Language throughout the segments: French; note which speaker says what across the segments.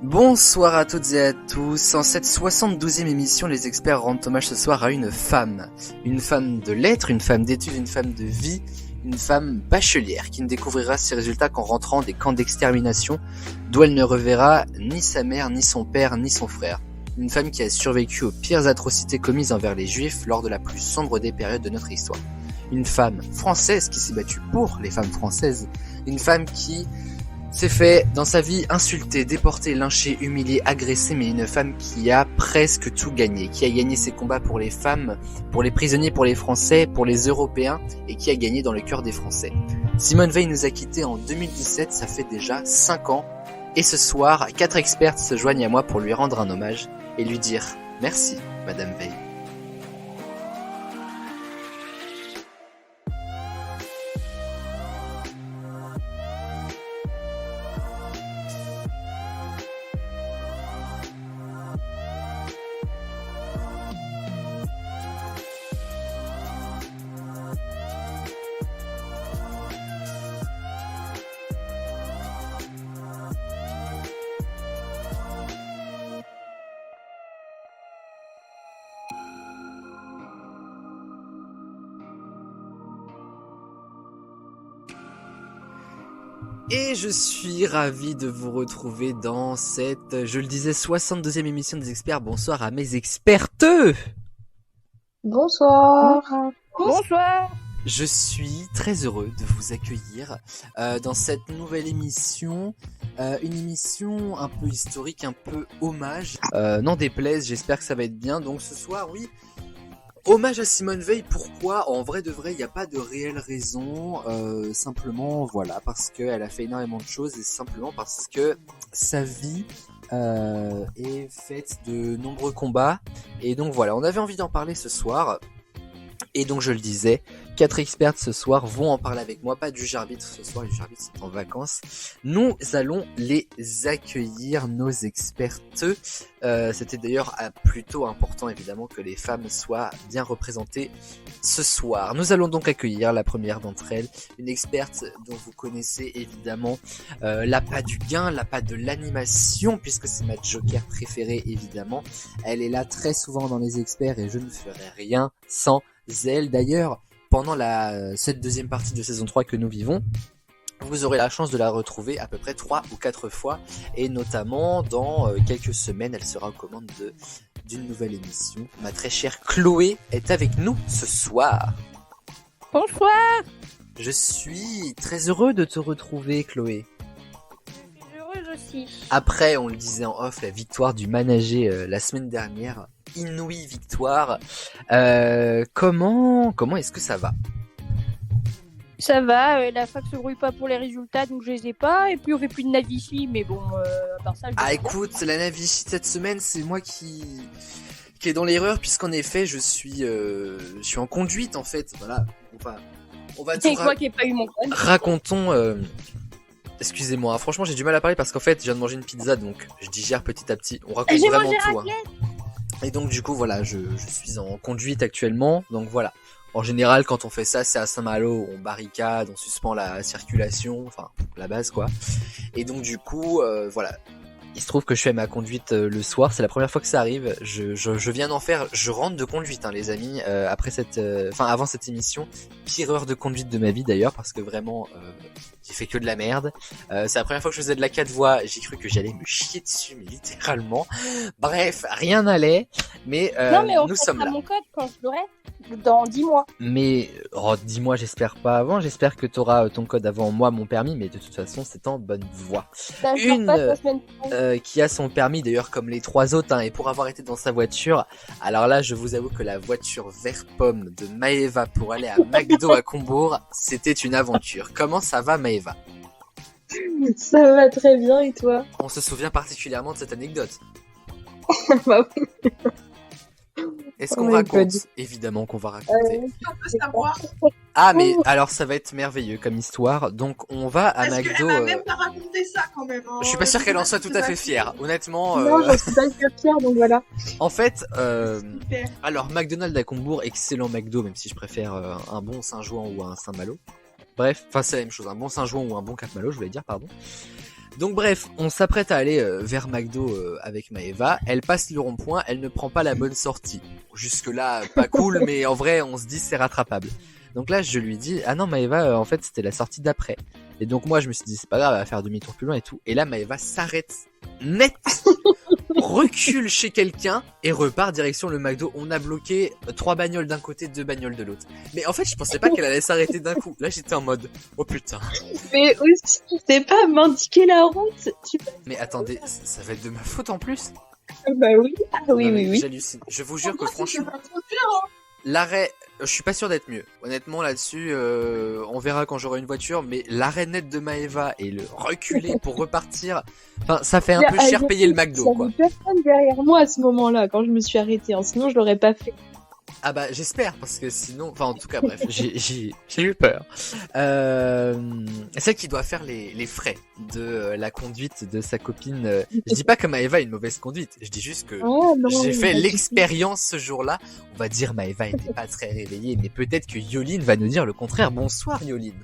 Speaker 1: Bonsoir à toutes et à tous. En cette 72e émission, les experts rendent hommage ce soir à une femme. Une femme de lettres, une femme d'études, une femme de vie, une femme bachelière qui ne découvrira ses résultats qu'en rentrant des camps d'extermination d'où elle ne reverra ni sa mère, ni son père, ni son frère. Une femme qui a survécu aux pires atrocités commises envers les juifs lors de la plus sombre des périodes de notre histoire. Une femme française qui s'est battue pour les femmes françaises. Une femme qui s'est fait, dans sa vie, insulter, déporter, lyncher, humilier, agresser, mais une femme qui a presque tout gagné, qui a gagné ses combats pour les femmes, pour les prisonniers, pour les Français, pour les Européens, et qui a gagné dans le cœur des Français. Simone Veil nous a quittés en 2017, ça fait déjà 5 ans, et ce soir, 4 experts se joignent à moi pour lui rendre un hommage, et lui dire merci, Madame Veil. Et je suis ravi de vous retrouver dans cette, je le disais, 62e émission des experts. Bonsoir à mes expertes.
Speaker 2: Bonsoir.
Speaker 3: Bonsoir.
Speaker 1: Je suis très heureux de vous accueillir dans cette nouvelle émission. Une émission un peu historique, un peu hommage. N'en déplaise, j'espère que ça va être bien. Donc ce soir, oui, hommage à Simone Veil. Pourquoi ? En vrai de vrai, il n'y a pas de réelle raison. Simplement, voilà, parce qu'elle a fait énormément de choses et simplement parce que sa vie est faite de nombreux combats. Et donc voilà, on avait envie d'en parler ce soir. Et donc je le disais, 4 experts ce soir vont en parler avec moi, pas du Jarbitre ce soir, du Jarbitre c'est en vacances. Nous allons les accueillir, nos expertes. C'était d'ailleurs plutôt important évidemment que les femmes soient bien représentées ce soir. Nous allons donc accueillir la première d'entre elles, une experte dont vous connaissez évidemment l'appât du gain, l'appât de l'animation, puisque c'est ma joker préférée évidemment. Elle est là très souvent dans les experts et je ne ferai rien sans elle. D'ailleurs, pendant cette deuxième partie de saison 3 que nous vivons, vous aurez la chance de la retrouver à peu près 3 ou 4 fois, et notamment dans quelques semaines, elle sera aux commandes d'une nouvelle émission. Ma très chère Chloé est avec nous ce soir.
Speaker 3: Bonsoir.
Speaker 1: Je suis très heureux de te retrouver, Chloé.
Speaker 3: Heureuse aussi.
Speaker 1: Après, on le disait en off, la victoire du Manager la semaine dernière, inouïe victoire. Comment est-ce que ça va ?
Speaker 3: Ça va, la fac se grouille pas pour les résultats, donc je les ai pas. Et puis on fait plus de Navici, mais bon, à part ça...
Speaker 1: Écoute, la Navici cette semaine, c'est moi qui est dans l'erreur, puisqu'en effet, je suis en conduite, en fait. Voilà, on va
Speaker 3: c'est toi qui n'ai pas eu mon code.
Speaker 1: Racontons... Excusez-moi, franchement j'ai du mal à parler parce qu'en fait je viens de manger une pizza, donc je digère petit à petit. On raconte vraiment tout. Hein. Et donc du coup voilà, je suis en conduite actuellement, donc voilà. En général quand on fait ça, c'est à Saint-Malo, on barricade, on suspend la circulation, enfin la base quoi. Et donc du coup voilà. Il se trouve que je fais ma conduite le soir, c'est la première fois que ça arrive. Je viens d'en faire, je rentre de conduite, hein, les amis. Avant cette émission, pire heure de conduite de ma vie d'ailleurs, parce que vraiment, j'ai fait que de la merde. C'est la première fois que je faisais de la 4 voies. J'ai cru que j'allais me chier dessus, mais littéralement. Bref, rien n'allait. Mais
Speaker 3: non, mais
Speaker 1: nous sommes là.
Speaker 3: Mon code quand je l'aurai dans 10 mois.
Speaker 1: Mais 10 mois, j'espère pas avant. J'espère que t'auras ton code avant moi, mon permis. Mais de toute façon, c'est en bonne voie. Qui a son permis d'ailleurs comme les 3 autres, hein, et pour avoir été dans sa voiture, alors là je vous avoue que la voiture vert pomme de Maëva pour aller à McDo à Combourg, c'était une aventure. Comment ça va Maëva ?
Speaker 2: Ça va très bien et toi ?
Speaker 1: On se souvient particulièrement de cette anecdote.
Speaker 2: Bah oui.
Speaker 1: Est-ce qu'on raconte ? Évidemment qu'on va raconter. Ah mais alors ça va être merveilleux comme histoire. Donc on va à McDo.
Speaker 4: Elle m'a même pas raconté ça quand même. Hein.
Speaker 1: Je suis pas sûr qu'elle en soit tout à fait fière. Honnêtement.
Speaker 2: Non, je suis pas hyper fière donc voilà.
Speaker 1: En fait, alors McDonald's à Combourg, excellent McDo, même si je préfère un bon Saint-Jouan ou un Saint-Malo. Bref, enfin c'est la même chose, un bon Saint-Jouan ou un bon Cap Malo, je voulais dire, pardon. Donc bref, on s'apprête à aller vers McDo avec Maëva. Elle passe le rond-point, elle ne prend pas la bonne sortie. Jusque là, pas cool, mais en vrai, on se dit c'est rattrapable. Donc là, je lui dis, ah non Maëva, en fait c'était la sortie d'après. Et donc moi, je me suis dit c'est pas grave, elle va faire demi-tour plus loin et tout. Et là, Maëva s'arrête net, recule chez quelqu'un et repart direction le McDo. On a bloqué 3 bagnoles d'un côté, 2 bagnoles de l'autre. Mais en fait, je pensais pas qu'elle allait s'arrêter d'un coup. Là, j'étais en mode, oh putain.
Speaker 2: Mais aussi, c'est pas m'indiquer la route.
Speaker 1: Mais attendez, ça va être de ma faute en plus.
Speaker 2: Bah oui. Ah oui,
Speaker 1: Non, mais
Speaker 2: oui, oui.
Speaker 1: j'hallucine. Je vous jure que
Speaker 4: Franchement,
Speaker 1: franchement,
Speaker 4: c'est pas trop dur, hein.
Speaker 1: l'arrêt, je suis pas sûr d'être mieux. Honnêtement, là-dessus, on verra quand j'aurai une voiture, mais l'arrêt net de Maëva et le reculer pour repartir, enfin, ça fait un peu cher payer le McDo, quoi.
Speaker 2: Il y avait personne derrière moi à ce moment-là, quand je me suis arrêtée. Sinon, je l'aurais pas fait.
Speaker 1: Ah bah j'espère parce que sinon, enfin en tout cas bref, j'ai eu peur. C'est elle qui doit faire les frais de la conduite de sa copine. Je dis pas que Maëva a une mauvaise conduite, je dis juste que
Speaker 2: Oh, non,
Speaker 1: j'ai fait
Speaker 2: pas du
Speaker 1: l'expérience ce jour-là. On va dire Maëva était pas très réveillée, mais peut-être que Yoline va nous dire le contraire. Bonsoir Yoline.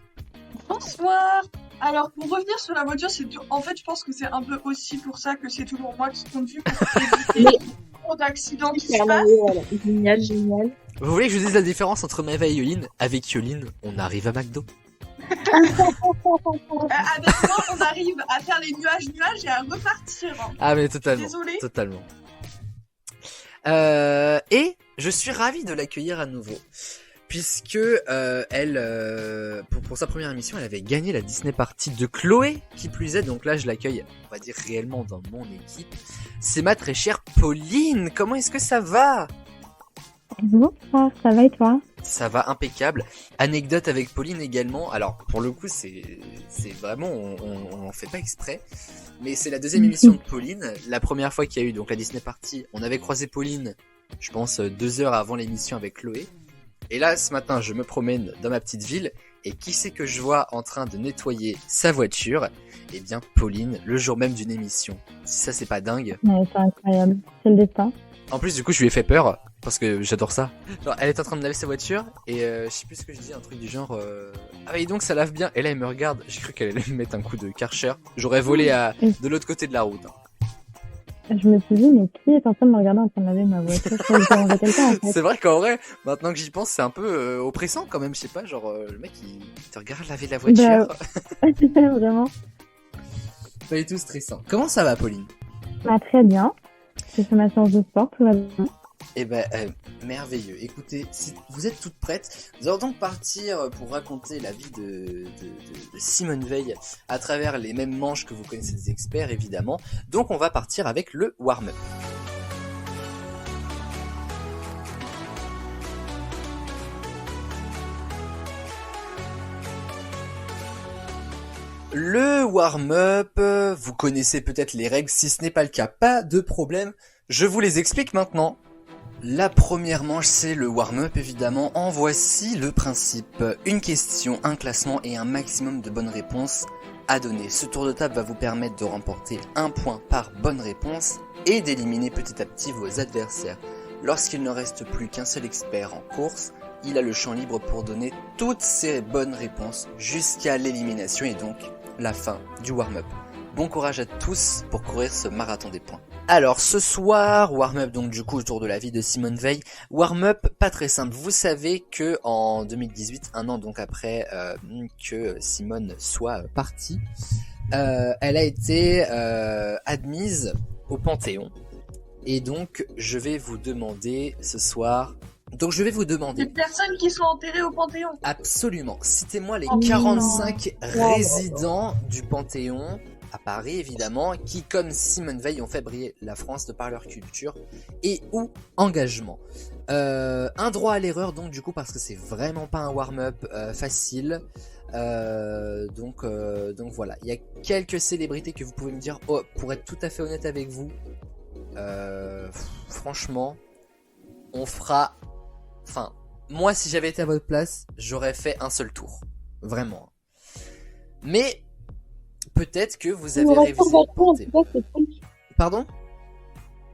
Speaker 4: Bonsoir. Alors, pour revenir sur la voiture, en fait, je pense que c'est un peu aussi pour ça que c'est toujours moi qui conduis pour éviter trop d'accidents qui se
Speaker 2: tout.
Speaker 4: passent.
Speaker 2: Voilà. Génial, génial.
Speaker 1: Vous voulez que je vous dise la différence entre Maëva et Yoline? Avec Yoline, on arrive à McDo.
Speaker 4: Avec moi, on arrive à faire les nuages et à repartir.
Speaker 1: Ah mais totalement.
Speaker 4: Désolée.
Speaker 1: Totalement. Et je suis ravi de l'accueillir à nouveau. Puisque pour sa première émission, elle avait gagné la Disney Party de Chloé, qui plus est. Donc là, je l'accueille, on va dire réellement dans mon équipe. C'est ma très chère Pauline. Comment est-ce que ça va?
Speaker 5: Bonsoir, ça va et toi?
Speaker 1: Ça va impeccable. Anecdote avec Pauline également. Alors pour le coup, c'est vraiment, on en fait pas exprès. Mais c'est la deuxième émission de Pauline. La première fois qu'il y a eu donc la Disney Party, on avait croisé Pauline, je pense 2 heures avant l'émission avec Chloé. Et là, ce matin, je me promène dans ma petite ville, et qui c'est que je vois en train de nettoyer sa voiture? Eh bien, Pauline, le jour même d'une émission. Si ça, c'est pas dingue.
Speaker 5: Ouais, c'est incroyable, c'est le destin.
Speaker 1: En plus, du coup, je lui ai fait peur, parce que j'adore ça. Genre, elle est en train de laver sa voiture, et je sais plus ce que je dis, un truc du genre... Ah oui, donc ça lave bien. Et là, elle me regarde, j'ai cru qu'elle allait me mettre un coup de Karcher. J'aurais volé de l'autre côté de la route. Hein.
Speaker 5: Je me suis dit, mais qui est en train de me regarder en train de laver ma voiture? Je quelqu'un, en fait.
Speaker 1: C'est vrai qu'en vrai, maintenant que j'y pense, c'est un peu oppressant quand même, je sais pas, genre le mec il te regarde laver la voiture.
Speaker 5: Vraiment.
Speaker 1: Pas du tout stressant. Comment ça va Pauline?
Speaker 5: Bah, très bien. J'ai fait ma séance de sport, tout va bien.
Speaker 1: Eh ben, merveilleux. Écoutez, si vous êtes toutes prêtes, nous allons donc partir pour raconter la vie de Simone Veil à travers les mêmes manches que vous connaissez des experts, évidemment. Donc on va partir avec le warm-up. Le warm-up, vous connaissez peut-être les règles, si ce n'est pas le cas, pas de problème, je vous les explique maintenant. La première manche, c'est le warm-up évidemment. En voici le principe. Une question, un classement et un maximum de bonnes réponses à donner. Ce tour de table va vous permettre de remporter 1 point par bonne réponse et d'éliminer petit à petit vos adversaires. Lorsqu'il ne reste plus qu'un seul expert en course, il a le champ libre pour donner toutes ses bonnes réponses jusqu'à l'élimination et donc la fin du warm-up. Bon courage à tous pour courir ce marathon des points. Alors ce soir, warm-up donc du coup autour de la vie de Simone Veil. Warm-up pas très simple. Vous savez que en 2018, un an donc après que Simone soit partie, elle a été admise au Panthéon. Et donc je vais vous demander ce soir... Donc je vais vous demander...
Speaker 4: Des personnes qui sont enterrées au Panthéon.
Speaker 1: Absolument. Citez-moi les 45 résidents du Panthéon à Paris évidemment, qui comme Simone Veil ont fait briller la France de par leur culture et ou engagement. Un droit à l'erreur donc du coup parce que c'est vraiment pas un warm-up facile. Donc voilà, il y a quelques célébrités que vous pouvez me dire, oh, pour être tout à fait honnête avec vous, franchement, on fera, enfin, moi si j'avais été à votre place, j'aurais fait un seul tour, vraiment. Mais peut-être que vous avez révisé le Panthéon. Pardon ?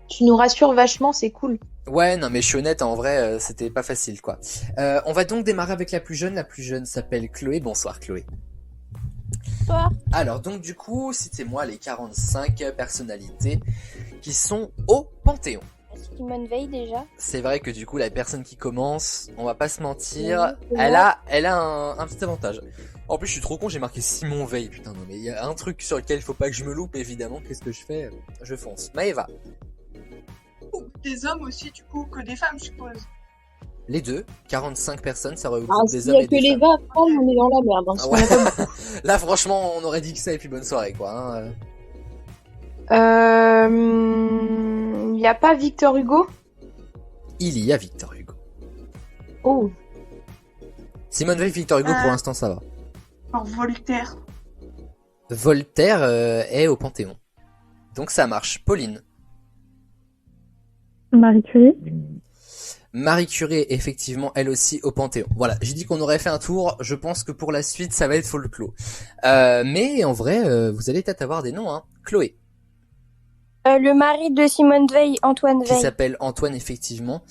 Speaker 2: Tu nous rassures vachement, c'est cool.
Speaker 1: Ouais, non mais je suis honnête, en vrai, c'était pas facile, quoi. On va donc démarrer avec la plus jeune. La plus jeune s'appelle Chloé. Bonsoir, Chloé.
Speaker 3: Bonsoir.
Speaker 1: Alors, donc du coup, citez-moi les 45 personnalités qui sont au Panthéon.
Speaker 3: Simone Veil déjà.
Speaker 1: C'est vrai que du coup, la personne qui commence, on va pas se mentir,
Speaker 2: Oui,
Speaker 1: elle a un petit avantage. En plus, je suis trop con, j'ai marqué Simon Veil, putain, non mais il y a un truc sur lequel il faut pas que je me loupe, évidemment. Qu'est-ce que je fais? Je fonce. Maëva.
Speaker 4: Des hommes aussi, du coup, que des femmes, je suppose.
Speaker 1: Les deux, 45 personnes, ça regroupe
Speaker 2: Ah,
Speaker 1: des
Speaker 2: s'il
Speaker 1: hommes
Speaker 2: y a
Speaker 1: et
Speaker 2: que
Speaker 1: des
Speaker 2: les
Speaker 1: femmes.
Speaker 2: femmes, on est dans la merde. Hein,
Speaker 1: Ah ouais. Là, franchement, on aurait dit que ça et puis bonne soirée, quoi. Hein.
Speaker 2: Il y a pas Victor Hugo?
Speaker 1: Il y a Victor Hugo.
Speaker 2: Oh.
Speaker 1: Simone Veil, Victor Hugo, pour l'instant, ça va.
Speaker 4: Alors, Voltaire.
Speaker 1: Voltaire est au Panthéon. Donc ça marche. Pauline.
Speaker 5: Marie Curie.
Speaker 1: Marie Curie est effectivement elle aussi au Panthéon. Voilà, j'ai dit qu'on aurait fait un tour. Je pense que pour la suite, ça va être folklore. Mais en vrai, vous allez peut-être avoir des noms. Hein. Chloé,
Speaker 3: Le mari de Simone Veil, Antoine
Speaker 1: qui
Speaker 3: Veil.
Speaker 1: s'appelle Antoine effectivement,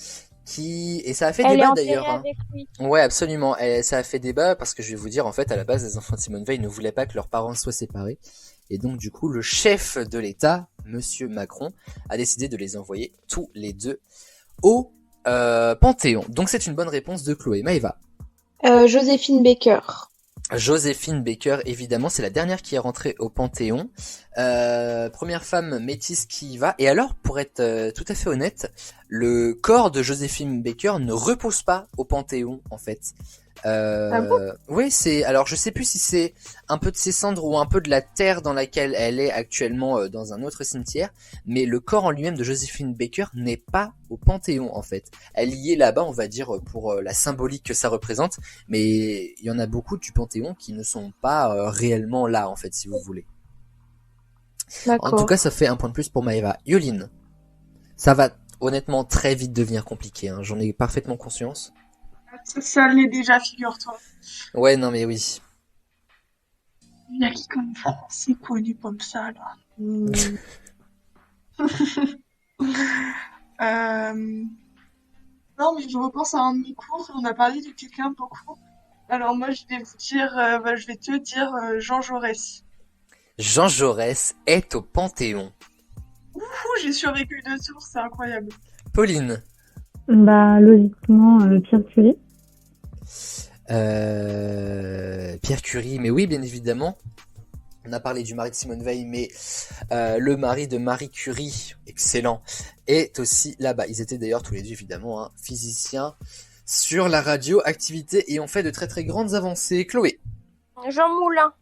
Speaker 1: et ça a fait
Speaker 3: Elle est
Speaker 1: débat
Speaker 3: enterrée
Speaker 1: d'ailleurs. Hein.
Speaker 3: avec lui.
Speaker 1: Ouais, absolument. Ça a fait débat parce que je vais vous dire, en fait, à la base, les enfants de Simone Veil ne voulaient pas que leurs parents soient séparés. Et donc, du coup, le chef de l'État, Monsieur Macron, a décidé de les envoyer tous les deux au Panthéon. Donc, c'est une bonne réponse de Chloé. Maëva.
Speaker 2: Joséphine Baker.
Speaker 1: Joséphine Baker, évidemment, c'est la dernière qui est rentrée au Panthéon. Première femme métisse qui y va. Et alors, pour être tout à fait honnête, le corps de Joséphine Baker ne repose pas au Panthéon, en fait.
Speaker 2: Ah bon?
Speaker 1: Oui, alors je sais plus si c'est un peu de ses cendres ou un peu de la terre dans laquelle elle est actuellement dans un autre cimetière, mais le corps en lui-même de Joséphine Baker n'est pas au Panthéon en fait. Elle y est là-bas, on va dire, pour la symbolique que ça représente, mais il y en a beaucoup du Panthéon qui ne sont pas réellement là en fait, si vous voulez.
Speaker 2: D'accord.
Speaker 1: En tout cas, ça fait un point de plus pour Maëva. Yoline, ça va honnêtement très vite devenir compliqué, hein, j'en ai parfaitement conscience.
Speaker 4: Ça l'est déjà, figure-toi.
Speaker 1: Ouais, non mais oui.
Speaker 4: Il y a qui comme c'est connu comme ça, là? Non, mais je repense à un de mes cours, on a parlé de quelqu'un beaucoup. Alors moi, je vais vous dire, je vais te dire Jean Jaurès.
Speaker 1: Jean Jaurès est au Panthéon.
Speaker 4: Ouh, j'ai survécu 2 tours, c'est incroyable.
Speaker 1: Pauline.
Speaker 5: Bah, logiquement, Pierre Curie.
Speaker 1: Pierre Curie, mais oui, bien évidemment. On a parlé du mari de Simone Veil, mais le mari de Marie Curie, excellent, est aussi là-bas. Ils étaient d'ailleurs tous les deux, évidemment, hein, physiciens sur la radioactivité et ont fait de très très grandes avancées. Chloé.
Speaker 3: Jean Moulin.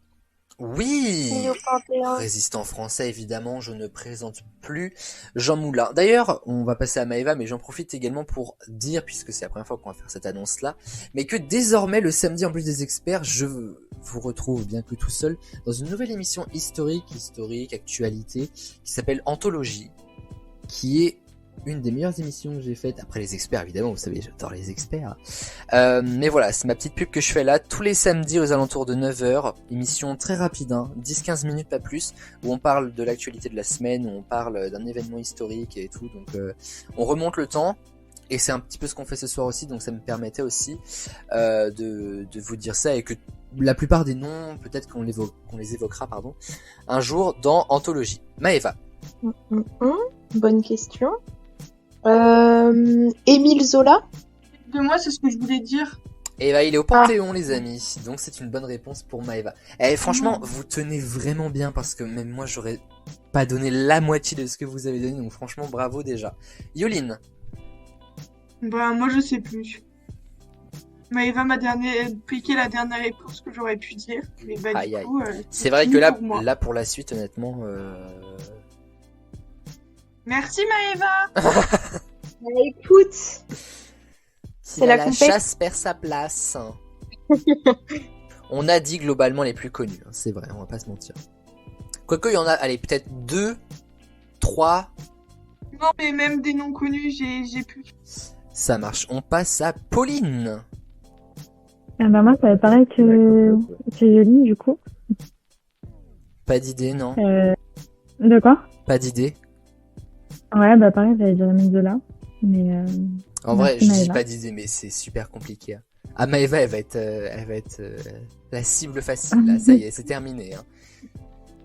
Speaker 1: Oui,
Speaker 3: Il est au Panthéon.
Speaker 1: résistant français, évidemment, je ne présente plus Jean Moulin. D'ailleurs, on va passer à Maëva, mais j'en profite également pour dire, puisque c'est la première fois qu'on va faire cette annonce-là, mais que désormais, le samedi, en plus des experts, je vous retrouve, bien que tout seul, dans une nouvelle émission historique, actualité, qui s'appelle Anthologie, qui est une des meilleures émissions que j'ai faites, après les experts évidemment, vous savez, j'adore les experts. Mais voilà, c'est ma petite pub que je fais là, tous les samedis aux alentours de 9h, émission très rapide, hein, 10-15 minutes pas plus, où on parle de l'actualité de la semaine, où on parle d'un événement historique et tout, donc on remonte le temps, et c'est un petit peu ce qu'on fait ce soir aussi, donc ça me permettait aussi de vous dire ça, et que la plupart des noms, peut-être qu'on les évoquera, un jour dans Anthologie. Maëva.
Speaker 2: Bonne question. Émile Zola.
Speaker 4: De moi, c'est ce que je voulais dire.
Speaker 1: Et bah, il est au Panthéon, les amis. Donc, c'est une bonne réponse pour Maëva. Et franchement, vous tenez vraiment bien parce que même moi, j'aurais pas donné la moitié de ce que vous avez donné. Donc, franchement, bravo déjà. Yoline.
Speaker 4: Bah, moi, je sais plus. Maëva m'a piqué la dernière réponse que j'aurais pu dire. Mais bah,
Speaker 1: Aïe,
Speaker 4: du
Speaker 1: aïe.
Speaker 4: coup,
Speaker 1: C'est vrai que
Speaker 4: là,
Speaker 1: pour la suite, honnêtement,
Speaker 4: merci Maëva.
Speaker 2: Écoute,
Speaker 1: c'est
Speaker 2: la
Speaker 1: la
Speaker 2: compète.
Speaker 1: chasse perd sa place. On a dit globalement les plus connus, hein, c'est vrai, on va pas se mentir. Quoique, il y en a, allez, peut-être 2, 3.
Speaker 4: Non, mais même des noms connus, j'ai pu.
Speaker 1: Ça marche. On passe à Pauline.
Speaker 5: Ah bah moi, ça va être pareil que Yoline, du coup.
Speaker 1: Pas d'idée, non?
Speaker 5: De quoi?
Speaker 1: Pas d'idée.
Speaker 5: Ouais, bah pareil, j'allais dire Émile Zola. Mais
Speaker 1: En vrai,
Speaker 5: merci
Speaker 1: je dis
Speaker 5: Maëva.
Speaker 1: pas d'idée, mais c'est super compliqué. Hein. Ah, Maëva, elle va être la cible facile, là. Ça y est, c'est terminé. Hein.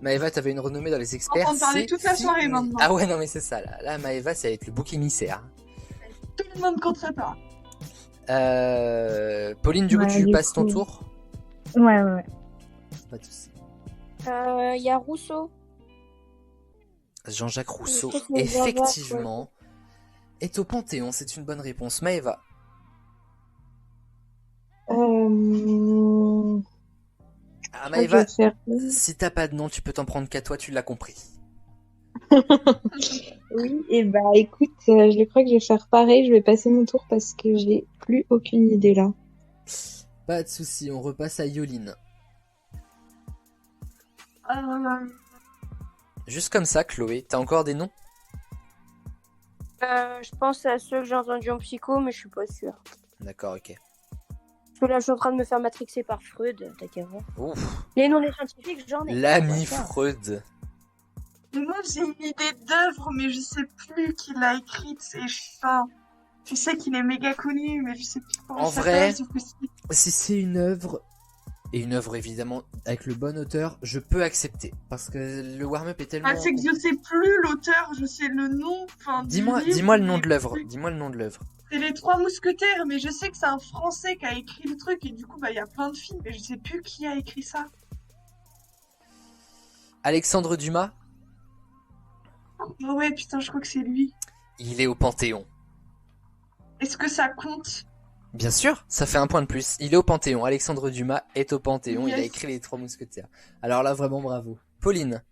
Speaker 1: Maëva, t'avais une renommée dans les experts.
Speaker 4: On va en parler
Speaker 1: C'est
Speaker 4: toute la soirée
Speaker 1: fini.
Speaker 4: maintenant.
Speaker 1: Ah ouais, non, mais c'est ça, là. Là, Maëva, ça va être le bouc émissaire.
Speaker 4: Tout le monde compterait pas.
Speaker 1: Pauline, du coup,
Speaker 5: Ouais,
Speaker 1: tu
Speaker 5: du
Speaker 1: passes ton
Speaker 5: coup.
Speaker 1: tour?
Speaker 5: Ouais.
Speaker 1: Pas de soucis.
Speaker 3: Il y a Rousseau.
Speaker 1: Jean-Jacques Rousseau,
Speaker 3: Je sais que c'est Jean-Jacques,
Speaker 1: effectivement, est au Panthéon. C'est une bonne réponse. Maëva. Ah,
Speaker 2: Je crois que je
Speaker 1: Maëva,
Speaker 2: vais faire...
Speaker 1: si t'as pas de nom, tu peux t'en prendre qu'à toi, tu l'as compris.
Speaker 2: Oui, et bah écoute, je crois que je vais faire pareil, je vais passer mon tour parce que j'ai plus aucune idée là.
Speaker 1: Pas de soucis, on repasse à Yoline. Juste comme ça, Chloé, t'as encore des noms?
Speaker 3: Je pense à ceux que j'ai entendus en psycho, mais je suis pas sûre.
Speaker 1: D'accord, ok.
Speaker 3: Parce que là, je suis en train de me faire matrixer par Freud, t'as qu'à voir.
Speaker 1: Ouf,
Speaker 3: Les noms des scientifiques, j'en ai.
Speaker 1: l'ami
Speaker 3: Voilà.
Speaker 1: Freud.
Speaker 4: Moi, j'ai une idée d'œuvre, mais je sais plus qui l'a écrite. Enfin, je sais qu'il est méga connu, mais je sais plus comment
Speaker 1: En
Speaker 4: il s'appelle.
Speaker 1: vrai,
Speaker 4: sauf que c'est-
Speaker 1: Si c'est une œuvre, et une œuvre évidemment avec le bon auteur, je peux accepter. Parce que le warm-up est tellement...
Speaker 4: Ah, c'est que je sais plus l'auteur, je sais le nom. Enfin, du livre,
Speaker 1: Dis-moi le nom
Speaker 4: mais
Speaker 1: de l'œuvre.
Speaker 4: plus-
Speaker 1: Dis-moi le nom de l'œuvre.
Speaker 4: C'est Les Trois Mousquetaires, mais je sais que c'est un Français qui a écrit le truc, et du coup, bah, il y a plein de films, mais je sais plus qui a écrit ça.
Speaker 1: Alexandre Dumas,
Speaker 4: Oh ouais, putain, je crois que c'est lui.
Speaker 1: il est au Panthéon.
Speaker 4: Est-ce que ça compte?
Speaker 1: Bien sûr, ça fait un point de plus. Il est au Panthéon. Alexandre Dumas est au Panthéon. Il a
Speaker 4: Yes.
Speaker 1: écrit Les Trois Mousquetaires. Alors là, vraiment bravo. Pauline.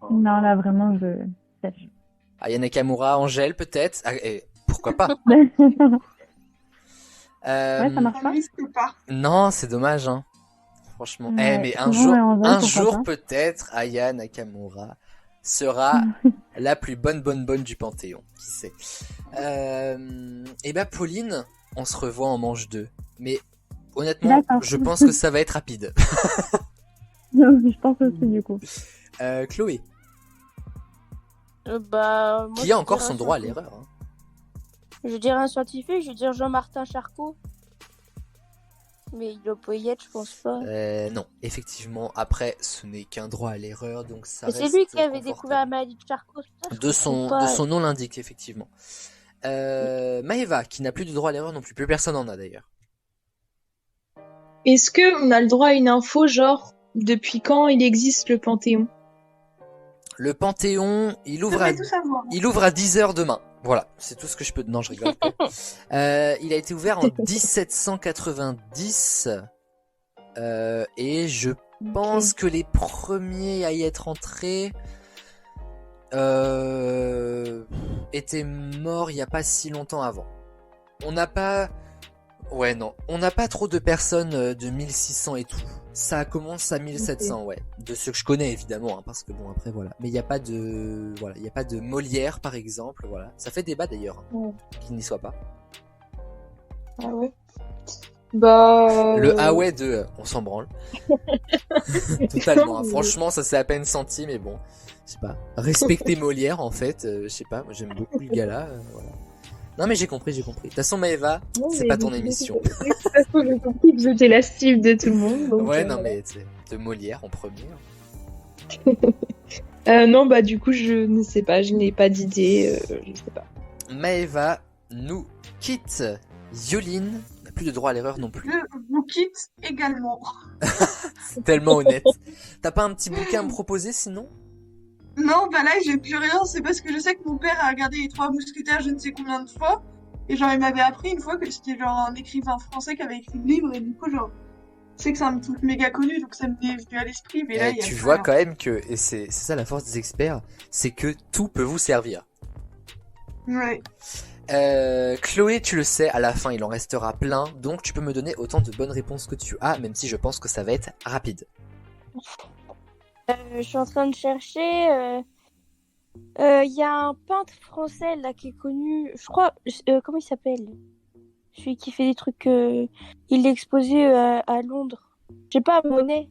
Speaker 5: Non, là, vraiment, je sèche.
Speaker 1: Aya Nakamura, Angèle peut-être. Ah, pourquoi pas.
Speaker 5: Ouais,
Speaker 1: Euh,
Speaker 5: ça marche
Speaker 4: Ça
Speaker 5: pas.
Speaker 4: risque pas.
Speaker 1: Non, c'est dommage, hein. Franchement.
Speaker 5: Ouais,
Speaker 1: Mais un
Speaker 5: souvent,
Speaker 1: jour,
Speaker 5: ouais, en vrai,
Speaker 1: un
Speaker 5: pourquoi
Speaker 1: jour
Speaker 5: pas.
Speaker 1: peut-être, Aya Nakamura sera la plus bonne du Panthéon. Qui sait. Et ben Pauline, on se revoit en manche 2. Mais honnêtement,
Speaker 5: D'accord.
Speaker 1: je pense que ça va être rapide.
Speaker 5: Je pense aussi, du coup.
Speaker 1: Chloé,
Speaker 3: Moi,
Speaker 1: qui
Speaker 3: je
Speaker 1: a encore
Speaker 3: dirais
Speaker 1: son
Speaker 3: un
Speaker 1: droit à
Speaker 3: scientifique.
Speaker 1: l'erreur. Hein.
Speaker 3: Je dirais un scientifique, je vais dire Jean-Martin Charcot. Mais il doit pas y être, je pense pas.
Speaker 1: Non, effectivement, après, ce n'est qu'un droit à l'erreur, donc ça
Speaker 3: Et c'est
Speaker 1: reste
Speaker 3: lui qui avait découvert la
Speaker 1: confortable.
Speaker 3: maladie de Charcot. c'est ça, je
Speaker 1: De
Speaker 3: comprends pas.
Speaker 1: son nom l'indique, effectivement. Maëva, qui n'a plus de droit à l'erreur non plus. Plus personne en a d'ailleurs.
Speaker 2: Est-ce que on a le droit à une info genre depuis quand il existe le Panthéon?
Speaker 1: Le Panthéon, il
Speaker 4: Je
Speaker 1: ouvre à
Speaker 4: devrais tout savoir.
Speaker 1: 10h demain. Voilà, c'est tout ce que je peux... Non, je rigole. Il a été ouvert en 1790. Et je pense que les premiers à y être entrés étaient morts il n'y a pas si longtemps avant. On n'a pas... Ouais, non. On n'a pas trop de personnes de 1600 et tout. Ça commence à 1700, ouais. De ceux que je connais, évidemment, hein, parce que bon, après, voilà. Mais il n'y a pas de... Voilà, il n'y a pas de Molière, par exemple, voilà. Ça fait débat, d'ailleurs, hein,
Speaker 2: Ouais.
Speaker 1: qu'il n'y soit pas.
Speaker 2: Ah ouais. Bah.
Speaker 1: Le ah ouais de on s'en branle. Totalement. Hein. Franchement, ça c'est à peine senti, mais bon, je sais pas. Respecter Molière en fait, je sais pas. Moi j'aime beaucoup le gars-là. Voilà. Non mais j'ai compris. De toute façon, Maëva,
Speaker 2: Non,
Speaker 1: c'est
Speaker 2: mais
Speaker 1: pas ton
Speaker 2: de toute
Speaker 1: émission.
Speaker 2: façon, j'ai compris que j'étais la cible de tout le monde. Donc,
Speaker 1: Ouais, non
Speaker 2: voilà.
Speaker 1: mais tu sais, de Molière en premier.
Speaker 2: Non, bah du coup, je ne sais pas, je n'ai pas d'idée, je sais pas.
Speaker 1: Maëva nous quitte. Yoline n'a plus de droit à l'erreur non plus.
Speaker 4: Je vous quitte également.
Speaker 1: C'est tellement honnête. T'as pas un petit bouquin à me proposer sinon?
Speaker 4: Non, bah là, j'ai plus rien. C'est parce que je sais que mon père a regardé Les Trois Mousquetaires je ne sais combien de fois. Et genre, il m'avait appris une fois que c'était genre un écrivain français qui avait écrit le livre. Et du coup, genre, je sais que c'est un truc méga connu, donc ça me est venu à l'esprit. Mais là, il y a
Speaker 1: Tu
Speaker 4: plus
Speaker 1: vois
Speaker 4: rien.
Speaker 1: quand même que, et c'est ça la force des experts, c'est que tout peut vous servir.
Speaker 4: Ouais.
Speaker 1: Chloé, tu le sais, à la fin il en restera plein, donc tu peux me donner autant de bonnes réponses que tu as, même si je pense que ça va être rapide.
Speaker 3: Je suis en train de chercher. Il y a un peintre français là qui est connu. Je crois. Comment il s'appelle? Celui qui fait des trucs. Il est exposé à Londres. Je sais pas, Monet.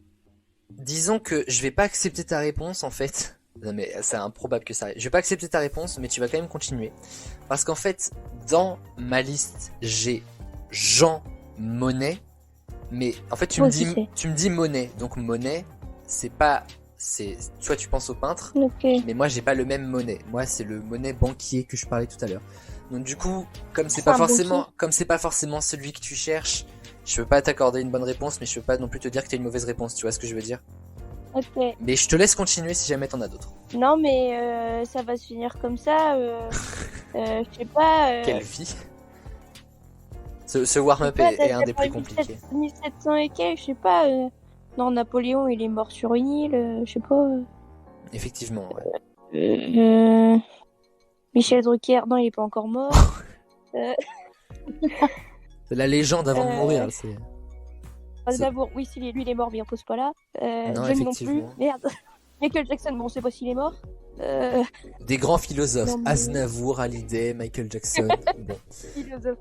Speaker 1: Disons que je vais pas accepter ta réponse en fait, Non mais c'est improbable que ça arrive. Je vais pas accepter ta réponse, mais tu vas quand même continuer. Parce qu'en fait, dans ma liste, j'ai Jean Monnet. Mais en fait,
Speaker 3: Moi aussi, c'est.
Speaker 1: tu me dis Monet. Donc Monet, c'est pas... Toi, tu penses au peintre,
Speaker 3: Ok.
Speaker 1: mais moi, j'ai pas le même Monet. Moi, c'est le Monet banquier que je parlais tout à l'heure. Donc du coup, comme c'est pas forcément celui que tu cherches, je peux pas t'accorder une bonne réponse, mais je peux pas non plus te dire que t'as une mauvaise réponse. Tu vois ce que je veux dire?
Speaker 3: Ok.
Speaker 1: Mais je te laisse continuer si jamais t'en as d'autres.
Speaker 3: Non, mais ça va se finir comme ça. Je sais pas.
Speaker 1: Quelle vie! Ce warm-up est un des plus compliqués.
Speaker 3: 1700 et quelques, je sais pas. Non, Napoléon, il est mort sur une île, je sais pas.
Speaker 1: Effectivement, ouais.
Speaker 3: Michel Drucker, non, il est pas encore mort.
Speaker 1: C'est la légende avant de mourir. C'est...
Speaker 3: Aznavour, oui, si lui, il est mort, mais il repose pas là.
Speaker 1: Non,
Speaker 3: Johnny non plus.
Speaker 1: effectivement.
Speaker 3: Merde. Michael Jackson, bon, on sait pas s'il est mort.
Speaker 1: Des grands philosophes.
Speaker 3: Non, mais-
Speaker 1: Aznavour, Hallyday, Michael Jackson. Bon.
Speaker 3: Philosophe.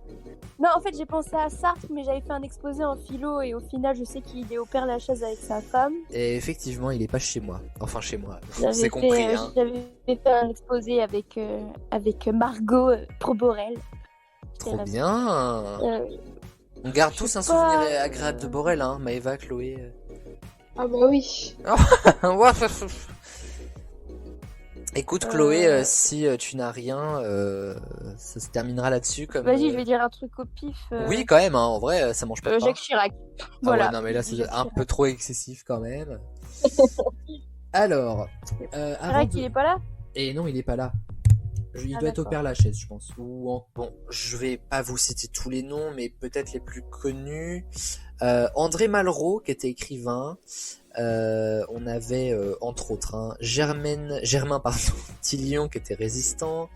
Speaker 3: Non, en fait, j'ai pensé à Sartre, mais j'avais fait un exposé en philo et au final, je sais qu'il est au Père-Lachaise avec sa femme.
Speaker 1: Et effectivement, il est pas chez moi. Enfin, chez moi.
Speaker 3: J'avais
Speaker 1: C'est compris,
Speaker 3: fait,
Speaker 1: hein.
Speaker 3: J'avais fait un exposé avec Margot Pro-Borel.
Speaker 1: Trop bien.
Speaker 3: Euh,
Speaker 1: On garde tous un
Speaker 3: sais pas.
Speaker 1: souvenir agréable de Borel, hein. Maëva, Chloé.
Speaker 2: Ah bah oui.
Speaker 1: Écoute, Chloé, si tu n'as rien, ça se terminera là-dessus. Comme,
Speaker 3: Vas-y, je vais dire un truc au pif.
Speaker 1: Oui, quand même, hein. En vrai, ça mange pas de pain.
Speaker 3: Jacques Chirac.
Speaker 1: Ah
Speaker 3: Voilà.
Speaker 1: ouais, non, mais là, c'est
Speaker 3: Jacques
Speaker 1: un
Speaker 3: Chirac.
Speaker 1: peu trop excessif quand même. Alors, avant
Speaker 3: Chirac,
Speaker 1: de...
Speaker 3: il est pas là?
Speaker 1: Et non, il est pas là. Il
Speaker 3: Ah,
Speaker 1: doit être au
Speaker 3: d'accord.
Speaker 1: Père-Lachaise, je pense. Bon, je vais pas vous citer tous les noms, mais peut-être les plus connus. André Malraux, qui était écrivain. On avait, entre autres, hein, Germain, pardon, Tillion, qui était résistant.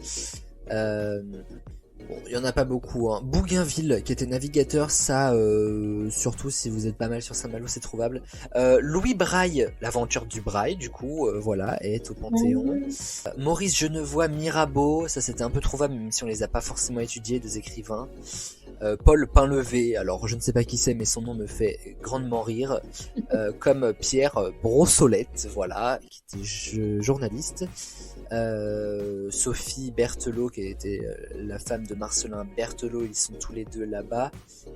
Speaker 1: Bon, il y en a pas beaucoup, hein. Bougainville, qui était navigateur, ça, surtout si vous êtes pas mal sur Saint-Malo, c'est trouvable. Louis Braille, l'aventure du Braille, du coup, voilà, est au Panthéon. Maurice Genevoix, Mirabeau, ça c'était un peu trouvable, même si on les a pas forcément étudiés, des écrivains. Paul Painlevé, alors je ne sais pas qui c'est, mais son nom me fait grandement rire. Comme Pierre Brossolette, voilà, qui était journaliste. Sophie Berthelot, qui était la femme de Marcelin Berthelot, ils sont tous les deux là-bas.